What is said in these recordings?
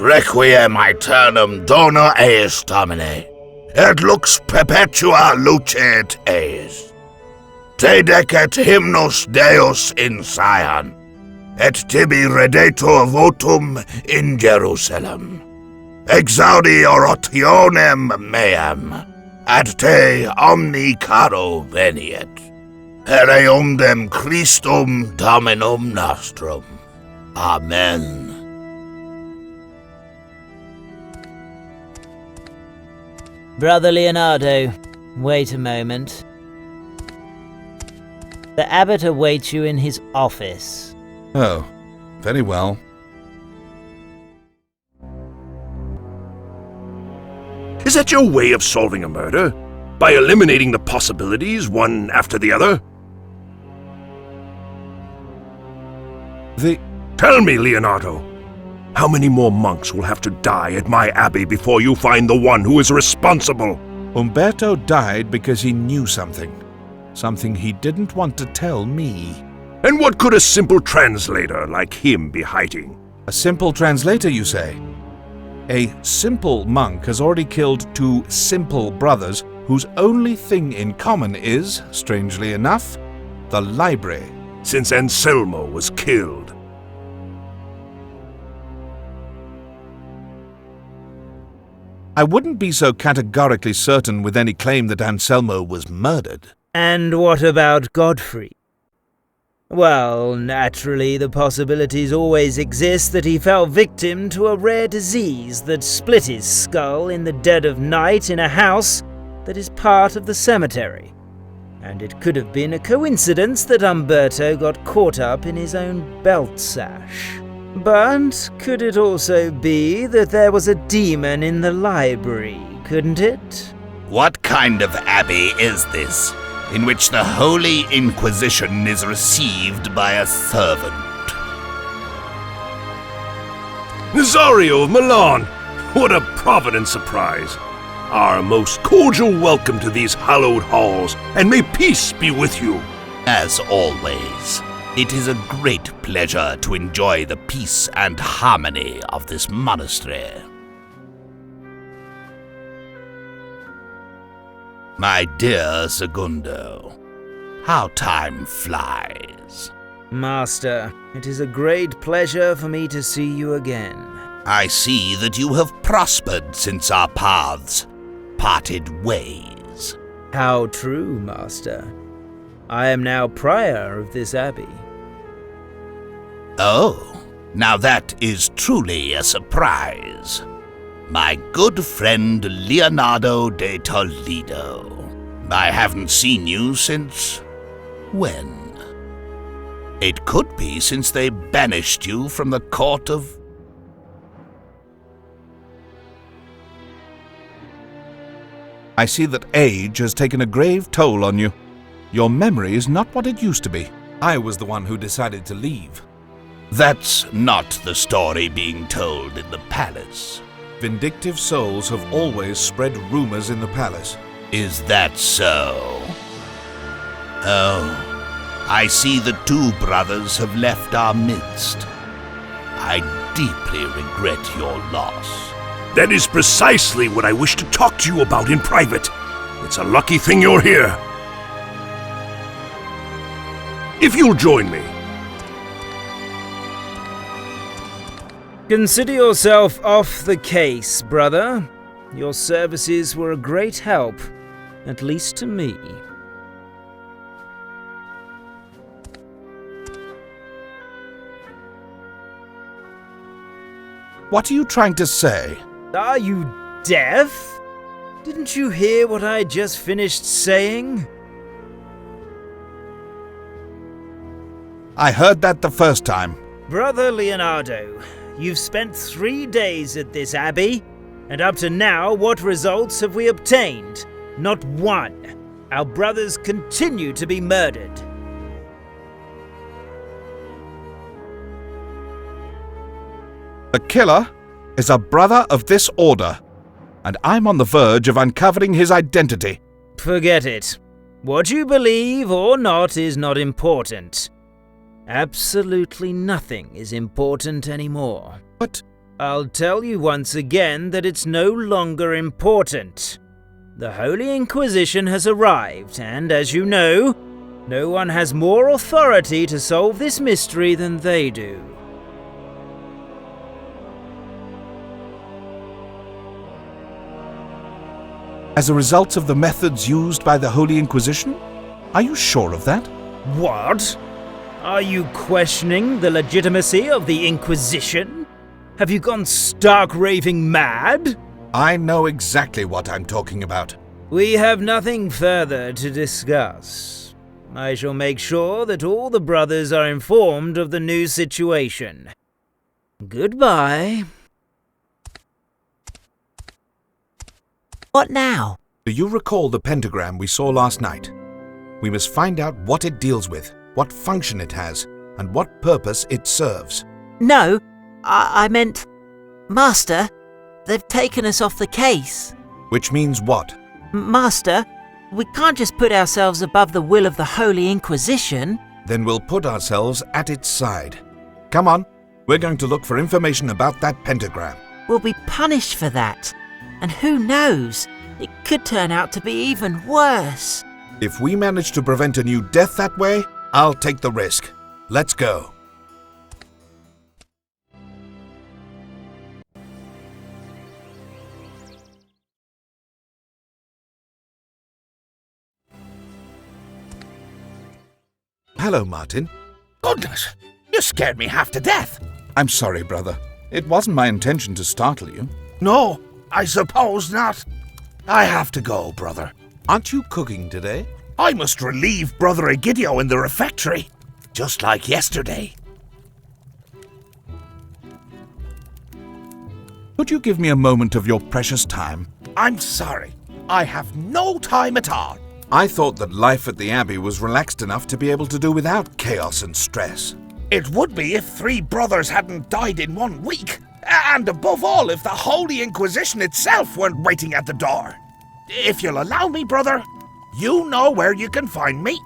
Requiem aeternum dona eis Domine, et lux perpetua lucet eis. Te decet hymnus Deus in Sion, et tibi redetur votum in Jerusalem. Exaudi orationem meam, ad te omni caro veniet. Per eundem Christum Dominum nostrum. Amen. Brother Leonardo, wait a moment. The abbot awaits you in his office. Oh, very well. Is that your way of solving a murder? By eliminating the possibilities, one after the other? Tell me, Leonardo, how many more monks will have to die at my abbey before you find the one who is responsible? Umberto died because he knew something. Something he didn't want to tell me. And what could a simple translator like him be hiding? A simple translator, you say? A simple monk has already killed two simple brothers whose only thing in common is, strangely enough, the library. Since Anselmo was killed. I wouldn't be so categorically certain with any claim that Anselmo was murdered. And what about Godfrey? Well, naturally, the possibilities always exist that he fell victim to a rare disease that split his skull in the dead of night in a house that is part of the cemetery. And it could have been a coincidence that Umberto got caught up in his own belt sash. But could it also be that there was a demon in the library, couldn't it? What kind of abbey is this, in which the Holy Inquisition is received by a servant? Nazario of Milan! What a provident surprise! Our most cordial welcome to these hallowed halls, and may peace be with you! As always, it is a great pleasure to enjoy the peace and harmony of this monastery. My dear Segundo, how time flies. Master, it is a great pleasure for me to see you again. I see that you have prospered since our paths parted ways. How true, Master. I am now prior of this abbey. Oh, now that is truly a surprise. My good friend Leonardo de Toledo. I haven't seen you since... when? It could be since they banished you from the court of... I see that age has taken a grave toll on you. Your memory is not what it used to be. I was the one who decided to leave. That's not the story being told in the palace. Vindictive souls have always spread rumors in the palace. Is that so? Oh, I see the two brothers have left our midst. I deeply regret your loss. That is precisely what I wish to talk to you about in private. It's a lucky thing you're here. If you'll join me. Consider yourself off the case, brother. Your services were a great help, at least to me. What are you trying to say? Are you deaf? Didn't you hear what I just finished saying? I heard that the first time. Brother Leonardo, you've spent 3 days at this abbey, and up to now, what results have we obtained? Not one. Our brothers continue to be murdered. The killer is a brother of this order, and I'm on the verge of uncovering his identity. Forget it. What you believe or not is not important. Absolutely nothing is important anymore. But I'll tell you once again that it's no longer important. The Holy Inquisition has arrived, and as you know, no one has more authority to solve this mystery than they do. as a result of the methods used by the Holy Inquisition? Are you sure of that? What? Are you questioning the legitimacy of the Inquisition? Have you gone stark raving mad? I know exactly what I'm talking about. We have nothing further to discuss. I shall make sure that all the brothers are informed of the new situation. Goodbye. What now? Do you recall the pentagram we saw last night? We must find out what it deals with, what function it has, and what purpose it serves. No, I meant... Master, they've taken us off the case. Which means what? Master, we can't just put ourselves above the will of the Holy Inquisition. Then we'll put ourselves at its side. Come on, we're going to look for information about that pentagram. We'll be punished for that. And who knows, it could turn out to be even worse. If we manage to prevent a new death that way, I'll take the risk. Let's go. Hello, Martin. Goodness, you scared me half to death. I'm sorry, brother. It wasn't my intention to startle you. No, I suppose not. I have to go, brother. Aren't you cooking today? I must relieve Brother Egidio in the refectory, just like yesterday. Could you give me a moment of your precious time? I'm sorry. I have no time at all. I thought that life at the Abbey was relaxed enough to be able to do without chaos and stress. It would be if 3 brothers hadn't died in 1 week. And above all, if the Holy Inquisition itself weren't waiting at the door. If you'll allow me, brother, you know where you can find me.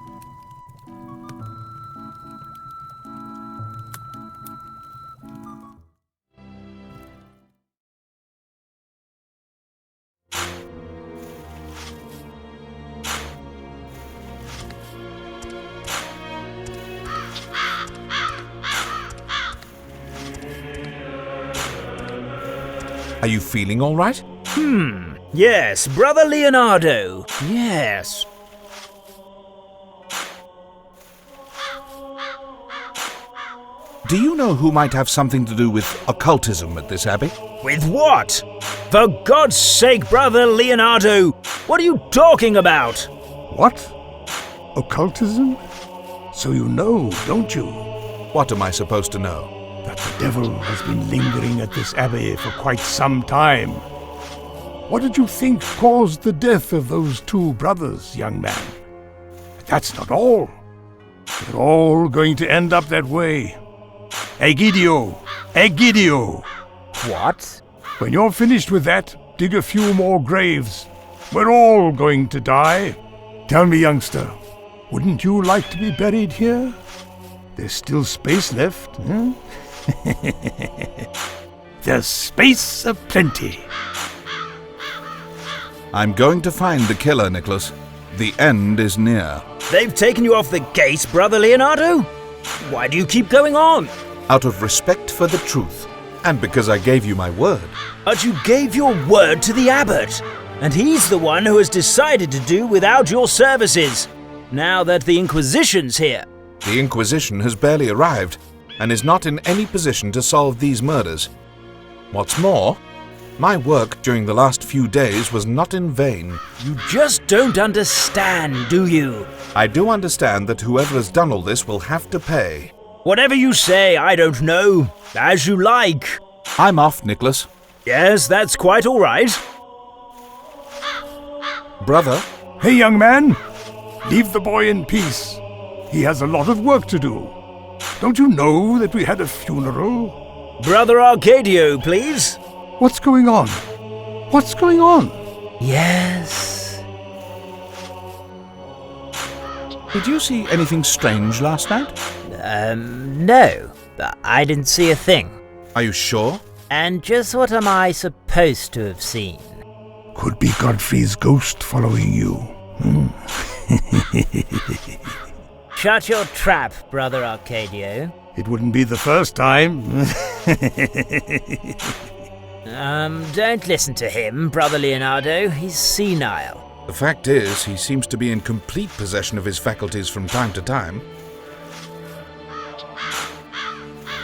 Are you feeling all right? Yes, Brother Leonardo. Yes. Do you know who might have something to do with occultism at this abbey? With what? For God's sake, Brother Leonardo, what are you talking about? What? Occultism? So you know, don't you, What am I supposed to know? that the devil has been lingering at this abbey for quite some time? What did you think caused the death of those 2 brothers, young man? But that's not all. They're all going to end up that way. Egidio! Egidio! What? When you're finished with that, dig a few more graves. We're all going to die. Tell me, youngster, wouldn't you like to be buried here? There's still space left, huh? There's space aplenty. I'm going to find the killer, Nicholas. The end is near. They've taken you off the case, Brother Leonardo? Why do you keep going on? Out of respect for the truth, and because I gave you my word. But you gave your word to the abbot, and he's the one who has decided to do without your services, now that the Inquisition's here. The Inquisition has barely arrived, and is not in any position to solve these murders. What's more, my work during the last few days was not in vain. You just don't understand, do you? I do understand that whoever has done all this will have to pay. Whatever you say, I don't know. As you like. I'm off, Nicholas. Yes, that's quite all right. Brother, Hey, young man, leave the boy in peace. He has a lot of work to do. Don't you know that we had a funeral? Brother Arcadio, please. What's going on? What's going on? Yes. Did you see anything strange last night? No. I didn't see a thing. Are you sure? And just what am I supposed to have seen? Could be Godfrey's ghost following you. Shut your trap, Brother Arcadio. It wouldn't be the first time. Don't listen to him, Brother Leonardo. He's senile. The fact is, he seems to be in complete possession of his faculties from time to time.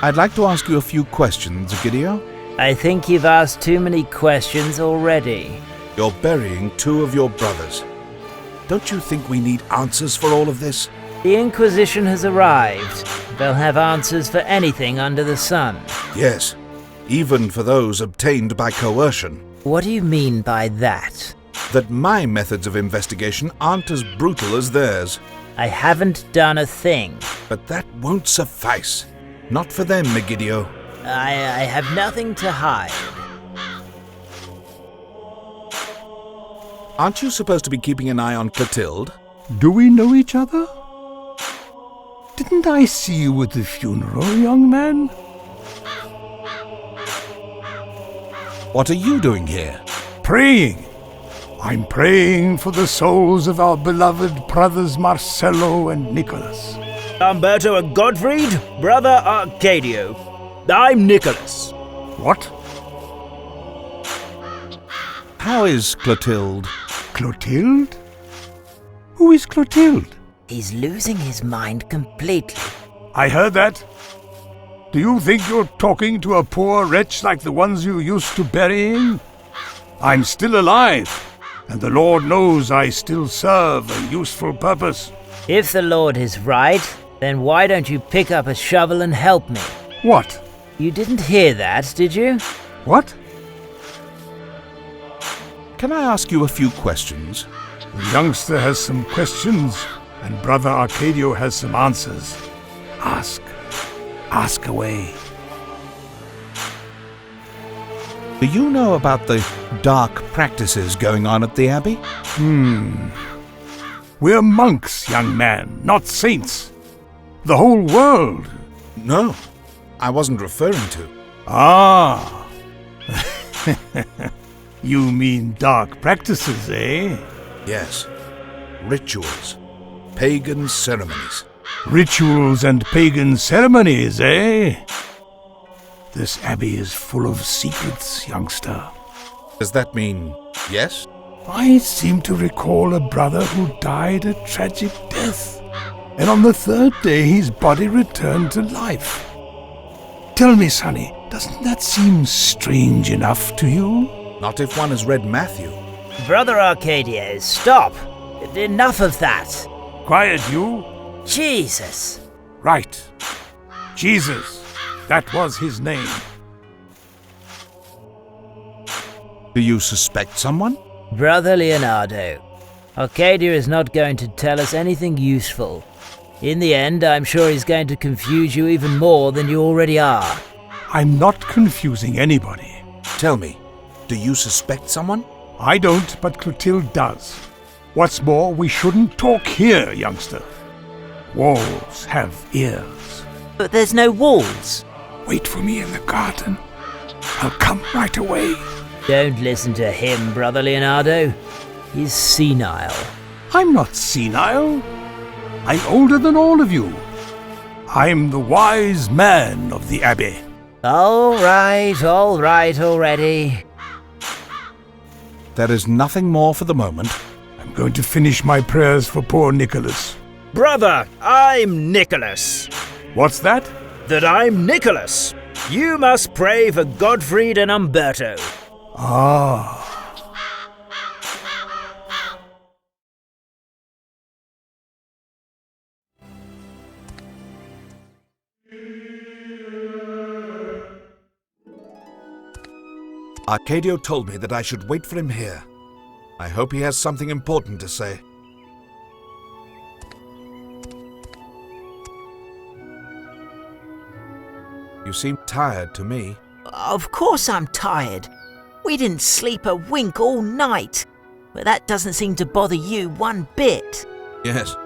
I'd like to ask you a few questions, Egidio. I think you've asked too many questions already. You're burying two of your brothers. Don't you think we need answers for all of this? The Inquisition has arrived. They'll have answers for anything under the sun. Yes, even for those obtained by coercion. What do you mean by that? That my methods of investigation aren't as brutal as theirs. I haven't done a thing. But that won't suffice. Not for them, Egidio. I have nothing to hide. Aren't you supposed to be keeping an eye on Clotilde? Do we know each other? Didn't I see you at the funeral, young man? What are you doing here? Praying. I'm praying for the souls of our beloved brothers Marcello and Nicholas. Umberto and Gottfried, Brother Arcadio. I'm Nicholas. What? How is Clotilde? Clotilde? Who is Clotilde? He's losing his mind completely. I heard that. Do you think you're talking to a poor wretch like the ones you used to burying? I'm still alive, and the Lord knows I still serve a useful purpose. If the Lord is right, then why don't you pick up a shovel and help me? What? You didn't hear that, did you? What? Can I ask you a few questions? The youngster has some questions, and Brother Arcadio has some answers. Ask. Ask away. Do you know about the dark practices going on at the Abbey? We're monks, young man, not saints. The whole world. No, I wasn't referring to. Ah. You mean dark practices, eh? Yes. Rituals. Pagan ceremonies. Rituals and pagan ceremonies, eh? This abbey is full of secrets, youngster. Does that mean yes? I seem to recall a brother who died a tragic death, and on the third day his body returned to life. Tell me, Sonny, doesn't that seem strange enough to you? Not if one has read Matthew. Brother Arcadio, stop! Enough of that! Quiet, you. Jesus! Right. Jesus. That was his name. Do you suspect someone? Brother Leonardo, Arcadio is not going to tell us anything useful. In the end, I'm sure he's going to confuse you even more than you already are. I'm not confusing anybody. Tell me, do you suspect someone? I don't, but Clotilde does. What's more, we shouldn't talk here, youngster. Walls have ears. But there's no walls. Wait for me in the garden. I'll come right away. Don't listen to him, Brother Leonardo. He's senile. I'm not senile. I'm older than all of you. I'm the wise man of the Abbey. All right already. There is nothing more for the moment. I'm going to finish my prayers for poor Nicholas. Brother, I'm Nicholas. What's that? That I'm Nicholas. You must pray for Gottfried and Umberto. Ah. Arcadio told me that I should wait for him here. I hope he has something important to say. You seem tired to me. Of course I'm tired. We didn't sleep a wink all night. But that doesn't seem to bother you one bit. Yes.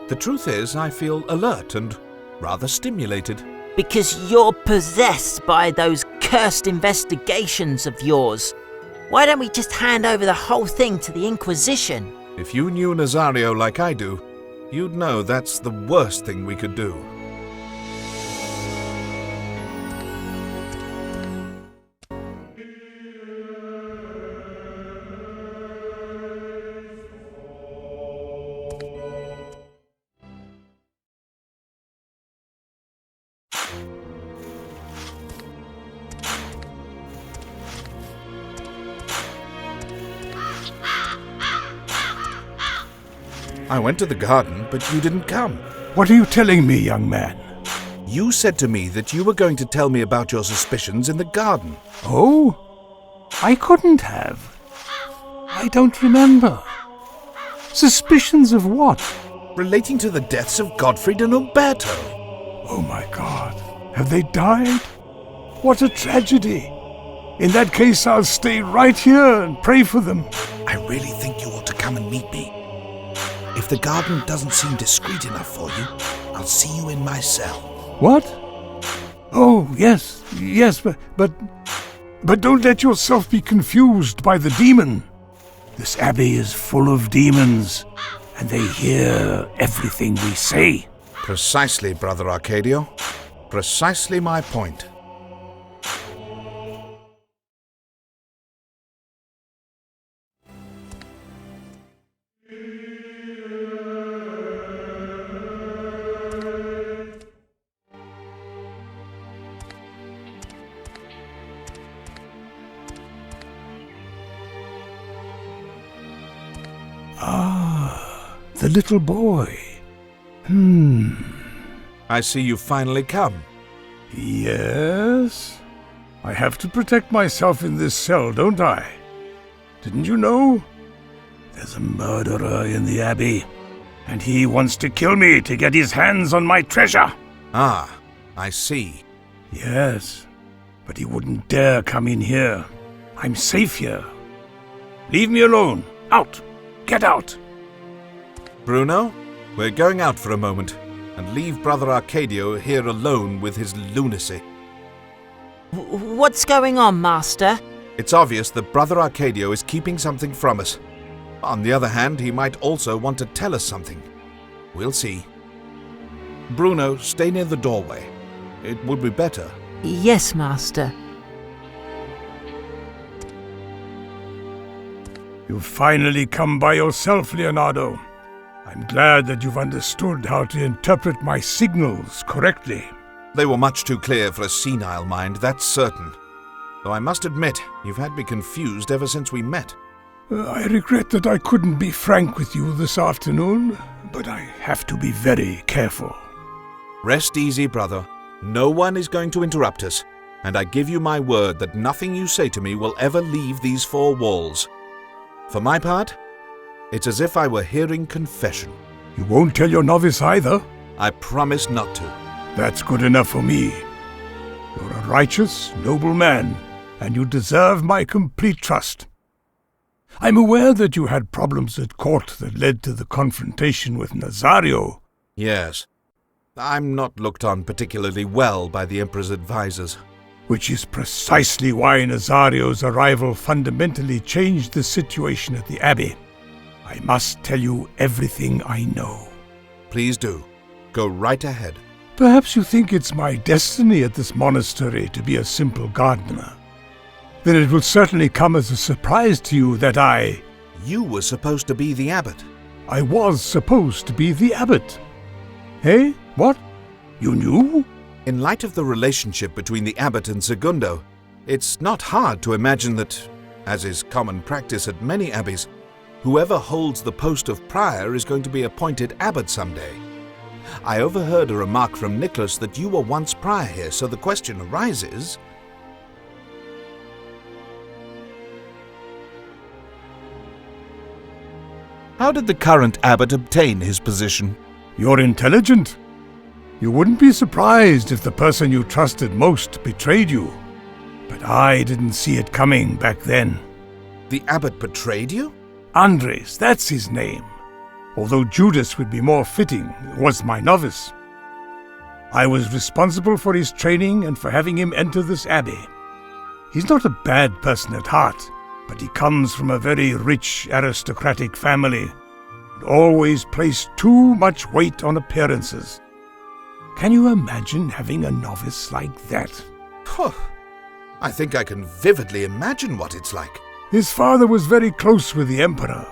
The truth is, I feel alert and rather stimulated. Because you're possessed by those cursed investigations of yours. Why don't we just hand over the whole thing to the Inquisition? If you knew Nazario like I do, you'd know that's the worst thing we could do. I went to the garden, but you didn't come. What are you telling me, young man? You said to me that you were going to tell me about your suspicions in the garden. Oh? I couldn't have. I don't remember. Suspicions of what? Relating to the deaths of Gottfried and Umberto. Oh my God. Have they died? What a tragedy. In that case, I'll stay right here and pray for them. I really think you ought to come and meet me. If the garden doesn't seem discreet enough for you, I'll see you in my cell. What? Oh, yes, but don't let yourself be confused by the demon. This abbey is full of demons, and they hear everything we say. Precisely, Brother Arcadio. Precisely my point. The little boy. I see you've finally come. Yes? I have to protect myself in this cell, don't I? Didn't you know? There's a murderer in the Abbey, and he wants to kill me to get his hands on my treasure. Ah, I see. Yes, but he wouldn't dare come in here. I'm safe here. Leave me alone. Out! Get out! Bruno, we're going out for a moment, and leave Brother Arcadio here alone with his lunacy. What's going on, Master? It's obvious that Brother Arcadio is keeping something from us. On the other hand, he might also want to tell us something. We'll see. Bruno, stay near the doorway. It would be better. Yes, Master. You've finally come by yourself, Leonardo. I'm glad that you've understood how to interpret my signals correctly. They were much too clear for a senile mind, that's certain. Though I must admit, you've had me confused ever since we met. I regret that I couldn't be frank with you this afternoon, but I have to be very careful. Rest easy, brother. No one is going to interrupt us, and I give you my word that nothing you say to me will ever leave these four walls. For my part, it's as if I were hearing confession. You won't tell your novice either? I promise not to. That's good enough for me. You're a righteous, noble man, and you deserve my complete trust. I'm aware that you had problems at court that led to the confrontation with Nazario. Yes. I'm not looked on particularly well by the Emperor's advisors. Which is precisely why Nazario's arrival fundamentally changed the situation at the Abbey. I must tell you everything I know. Please do. Go right ahead. Perhaps you think it's my destiny at this monastery to be a simple gardener. Then it will certainly come as a surprise to you that You were supposed to be the abbot. I was supposed to be the abbot. Hey? What? You knew? In light of the relationship between the abbot and Segundo, it's not hard to imagine that, as is common practice at many abbeys, whoever holds the post of prior is going to be appointed abbot someday. I overheard a remark from Nicholas that you were once prior here, so the question arises... How did the current abbot obtain his position? You're intelligent. You wouldn't be surprised if the person you trusted most betrayed you. But I didn't see it coming back then. The abbot betrayed you? Andres, that's his name. Although Judas would be more fitting, was my novice. I was responsible for his training and for having him enter this abbey. He's not a bad person at heart, but he comes from a very rich aristocratic family and always placed too much weight on appearances. Can you imagine having a novice like that? Phew. I think I can vividly imagine what it's like. His father was very close with the emperor,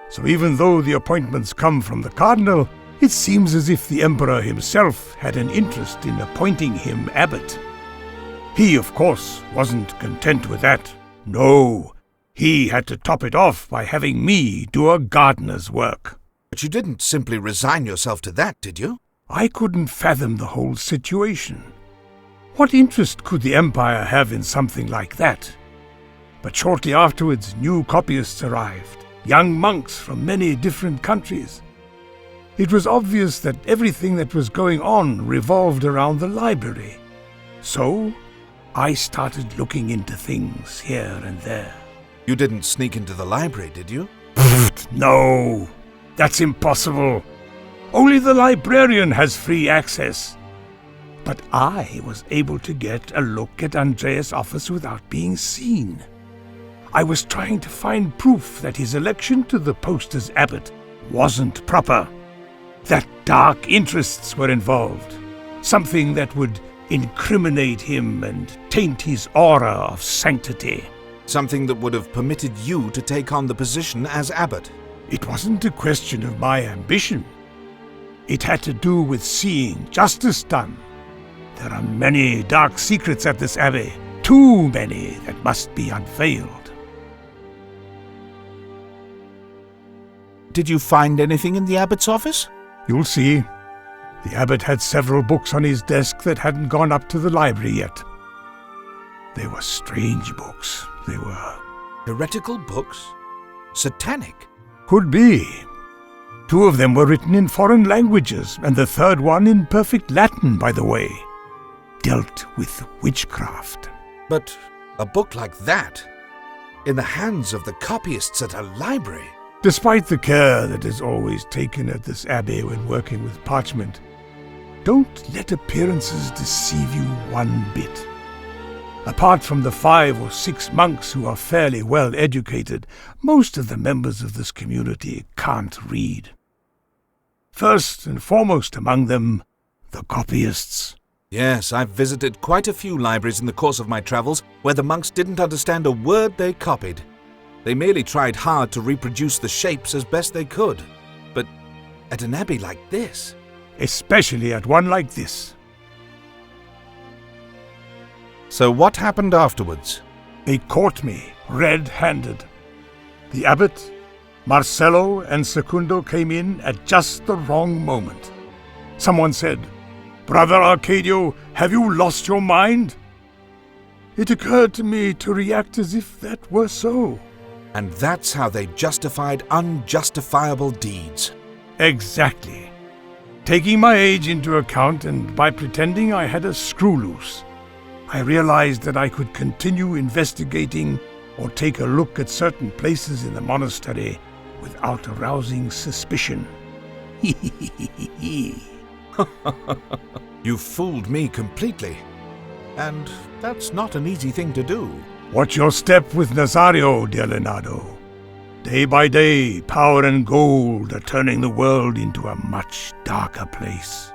so even though the appointments come from the cardinal, it seems as if the emperor himself had an interest in appointing him abbot. He, of course, wasn't content with that. No, he had to top it off by having me do a gardener's work. But you didn't simply resign yourself to that, did you? I couldn't fathom the whole situation. What interest could the empire have in something like that? But shortly afterwards, new copyists arrived, young monks from many different countries. It was obvious that everything that was going on revolved around the library. So, I started looking into things here and there. You didn't sneak into the library, did you? No, that's impossible. Only the librarian has free access. But I was able to get a look at Andreas' office without being seen. I was trying to find proof that his election to the post as abbot wasn't proper, that dark interests were involved, something that would incriminate him and taint his aura of sanctity. Something that would have permitted you to take on the position as abbot. It wasn't a question of my ambition. It had to do with seeing justice done. There are many dark secrets at this abbey, too many that must be unveiled. Did you find anything in the abbot's office? You'll see. The abbot had several books on his desk that hadn't gone up to the library yet. They were strange books. They were... Heretical books? Satanic? Could be. 2 of them were written in foreign languages, and the third one in perfect Latin, by the way. Dealt with witchcraft. But a book like that, in the hands of the copyists at a library... Despite the care that is always taken at this abbey when working with parchment, don't let appearances deceive you one bit. Apart from the 5 or 6 monks who are fairly well educated, most of the members of this community can't read. First and foremost among them, the copyists. Yes, I've visited quite a few libraries in the course of my travels where the monks didn't understand a word they copied. They merely tried hard to reproduce the shapes as best they could. But at an abbey like this... Especially at one like this. So what happened afterwards? They caught me red-handed. The abbot, Marcello, and Secundo came in at just the wrong moment. Someone said, "Brother Arcadio, have you lost your mind?" It occurred to me to react as if that were so. And that's how they justified unjustifiable deeds. Exactly. Taking my age into account and by pretending I had a screw loose, I realized that I could continue investigating or take a look at certain places in the monastery without arousing suspicion. You fooled me completely. And that's not an easy thing to do. Watch your step with Nazario, dear Leonardo. Day by day, power and gold are turning the world into a much darker place.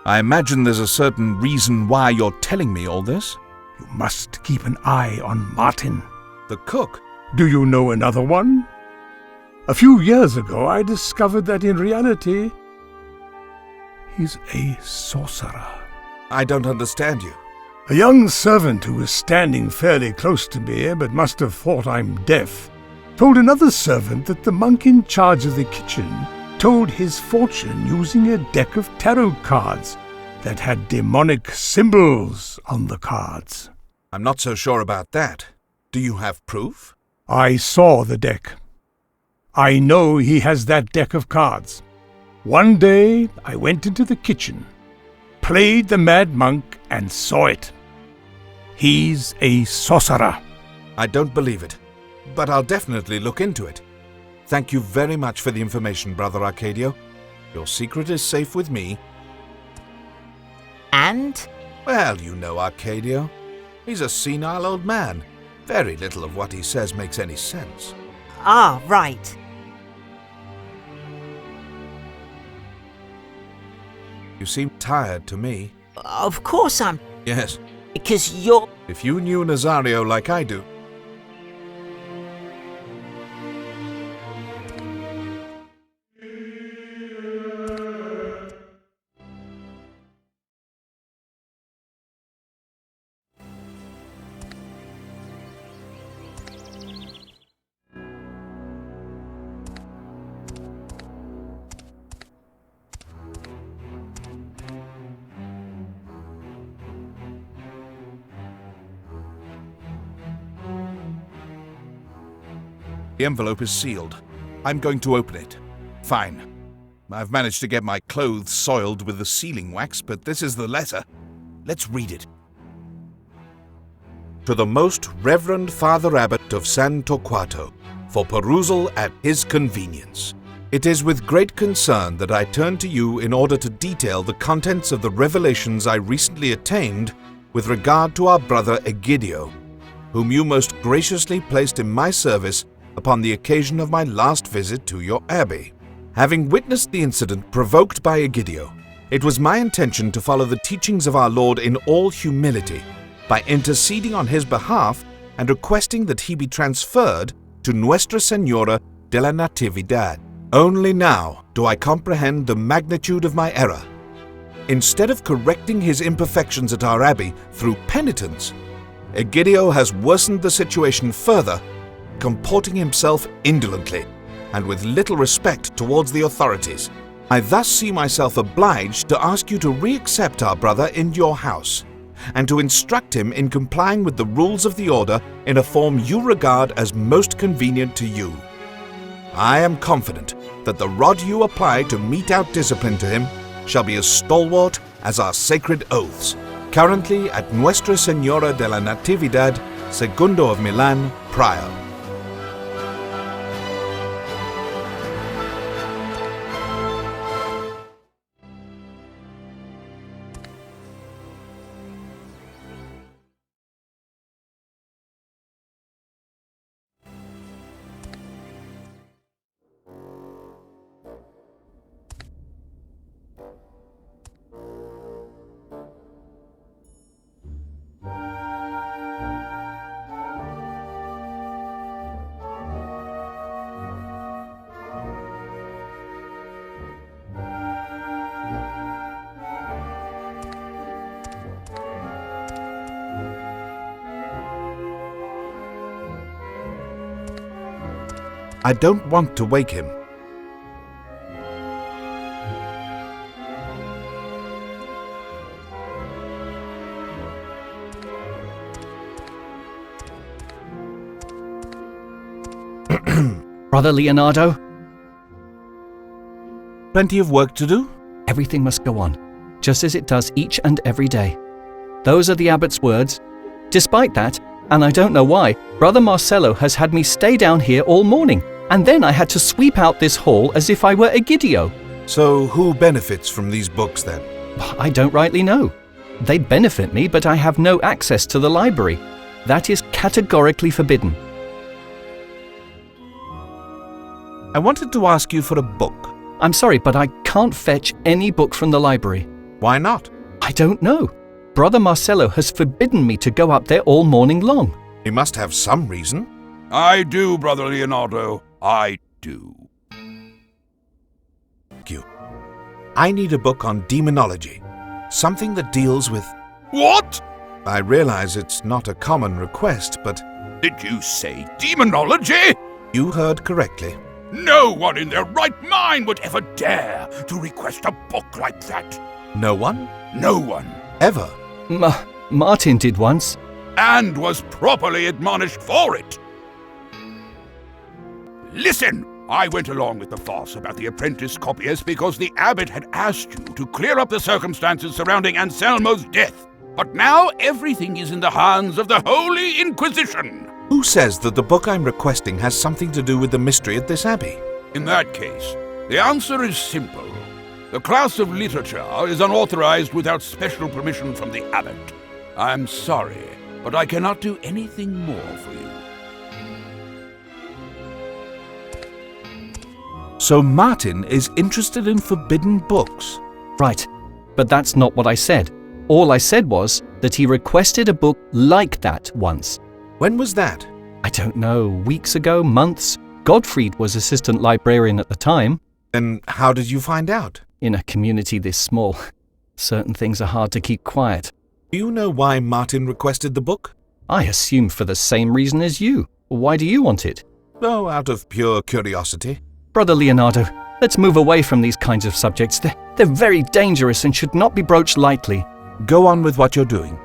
I imagine there's a certain reason why you're telling me all this. You must keep an eye on Martin. The cook? Do you know another one? A few years ago, I discovered that in reality, he's a sorcerer. I don't understand you. A young servant who was standing fairly close to me, but must have thought I'm deaf, told another servant that the monk in charge of the kitchen told his fortune using a deck of tarot cards that had demonic symbols on the cards. I'm not so sure about that. Do you have proof? I saw the deck. I know he has that deck of cards. One day I went into the kitchen, played the mad monk, and saw it. He's a sorcerer. I don't believe it, but I'll definitely look into it. Thank you very much for the information, Brother Arcadio. Your secret is safe with me. And? Well, you know Arcadio. He's a senile old man. Very little of what he says makes any sense. Ah, right. You seem tired to me. Of course I'm... Yes, Because you're... if you knew Nazario like I do. The envelope is sealed. I'm going to open it. Fine. I've managed to get my clothes soiled with the sealing wax, but this is the letter. Let's read it. To the Most Reverend Father Abbot of San Torquato, for perusal at his convenience. It is with great concern that I turn to you in order to detail the contents of the revelations I recently attained with regard to our brother Egidio, whom you most graciously placed in my service upon the occasion of my last visit to your abbey. Having witnessed the incident provoked by Egidio, it was my intention to follow the teachings of our Lord in all humility by interceding on his behalf and requesting that he be transferred to Nuestra Señora de la Natividad. Only now do I comprehend the magnitude of my error. Instead of correcting his imperfections at our abbey through penitence, Egidio has worsened the situation further, comporting himself indolently and with little respect towards the authorities. I thus see myself obliged to ask you to re-accept our brother in your house and to instruct him in complying with the rules of the order in a form you regard as most convenient to you. I am confident that the rod you apply to mete out discipline to him shall be as stalwart as our sacred oaths. Currently at Nuestra Señora de la Natividad, Segundo of Milan, Prior. I don't want to wake him. Brother Leonardo? Plenty of work to do? Everything must go on, just as it does each and every day. Those are the abbot's words. Despite that, and I don't know why, Brother Marcello has had me stay down here all morning, and then I had to sweep out this hall as if I were Egidio. So who benefits from these books then? I don't rightly know. They benefit me, but I have no access to the library. That is categorically forbidden. I wanted to ask you for a book. I'm sorry, but I can't fetch any book from the library. Why not? I don't know. Brother Marcello has forbidden me to go up there all morning long. He must have some reason. I do, Brother Leonardo. I do. Thank you. I need a book on demonology. Something that deals with... What? I realize it's not a common request, but... Did you say demonology? You heard correctly. No one in their right mind would ever dare to request a book like that. No one? No one. Ever? Martin did once. And was properly admonished for it. Listen, I went along with the farce about the apprentice copyist because the abbot had asked you to clear up the circumstances surrounding Anselmo's death. But now everything is in the hands of the Holy Inquisition. Who says that the book I'm requesting has something to do with the mystery at this abbey? In that case, the answer is simple. The class of literature is unauthorized without special permission from the abbot. I'm sorry, but I cannot do anything more for you. So Martin is interested in forbidden books. Right, but that's not what I said. All I said was that he requested a book like that once. When was that? I don't know, weeks ago, months. Gottfried was assistant librarian at the time. Then how did you find out? In a community this small, certain things are hard to keep quiet. Do you know why Martin requested the book? I assume for the same reason as you. Why do you want it? Oh, out of pure curiosity. Brother Leonardo, let's move away from these kinds of subjects. They're very dangerous and should not be broached lightly. Go on with what you're doing.